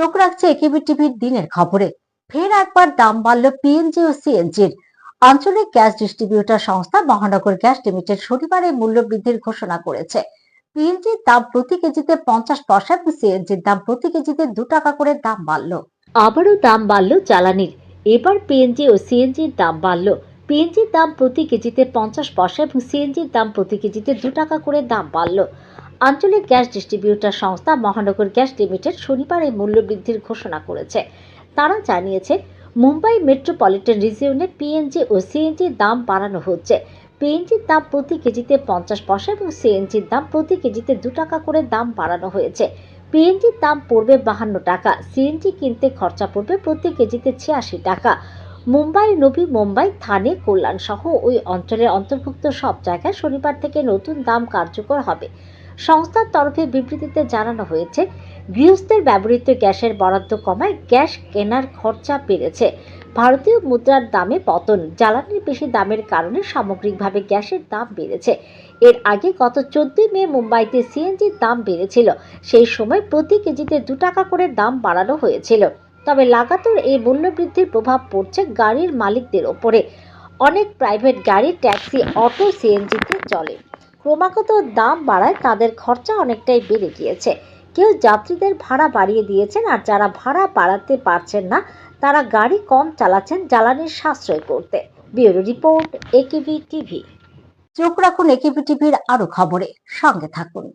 চোখ রাখছে একেবি টিভির দিনের খবরে। ফের একবার দাম বাড়ল পিএনজি ও সিএনজির। আঞ্চলিক গ্যাস ডিস্ট্রিবিউটর সংস্থা মহানগর গ্যাস লিমিটেড শনিবার এই মূল্য বৃদ্ধির ঘোষণা করেছে। পিএনজির দাম প্রতি কেজিতে 50 পয়সা এবং সিএনজির দাম প্রতি কেজিতে 2 টাকা করে দাম বাড়ল। আবারও দাম বাড়ল জ্বালানির। এবার পিএনজি ও সিএনজির দাম বাড়ল। পিএনজির দাম প্রতি কেজিতে 50 পয়সা এবং সিএনজির দাম প্রতি কেজিতে 2 টাকা করে দাম বাড়ল। আঞ্চলিক গ্যাস ডিস্ট্রিবিউটর সংস্থা মহানগর গ্যাস লিমিটেড শনিবার এই মূল্য বৃদ্ধির ঘোষণা করেছে। তারা জানিয়েছে, মুম্বাই মেট্রোপলিটন রিজিয়নে পিএনজি ও সিএনজির দাম বাড়ানো হচ্ছে। পিএনজির দাম প্রতি কেজিতে 50 পয়সা এবং সিএনজির দাম প্রতি কেজিতে 2 টাকা করে দাম বাড়ানো হয়েছে। পিএনজির দাম পড়বে 52 টাকা, সিএনজি কিনতে খরচা পড়বে প্রতি কেজিতে 86 টাকা। মুম্বাই, নবী মুম্বাই, থানে, কল্যাণ সহ ওই অঞ্চলের অন্তর্ভুক্ত সব জায়গায় শনিবার থেকে নতুন দাম কার্যকর হবে। সংস্থার তরফে বিবৃতিতে জানানো হয়েছে, গৃহস্থের ব্যবহৃত গ্যাসের বরাদ্দ কমায় গ্যাস কেনার খরচা বেড়েছে। ভারতীয় মুদ্রার দামে পতন, জ্বালানির বেশি দামের কারণে সামগ্রিকভাবে গ্যাসের দাম বেড়েছে। এর আগে গত 14 মে মুম্বাইতে সিএনজির দাম বেড়েছিল। সেই সময় প্রতি কেজিতে 2 টাকা করে দাম বাড়ানো হয়েছিল। তবে লাগাতার এই মূল্য বৃদ্ধির প্রভাব পড়ছে গাড়ির মালিকদের ওপরে। অনেক প্রাইভেট গাড়ি, ট্যাক্সি, অটো সিএনজিতে চলে। ক্রমাগত দাম বাড়ায় তাদের খরচা অনেকটাই বেড়ে গিয়েছে। কেউ যাত্রীদের ভাড়া বাড়িয়ে দিয়েছেন, আর যারা ভাড়া বাড়াতে পারছেন না তারা গাড়ি কম চালাচ্ছেন জ্বালানির সাশ্রয় করতে। Bureau report, AKB TV. চোখ রাখুন একেবি টিভির আরো খবরে, সঙ্গে থাকুন।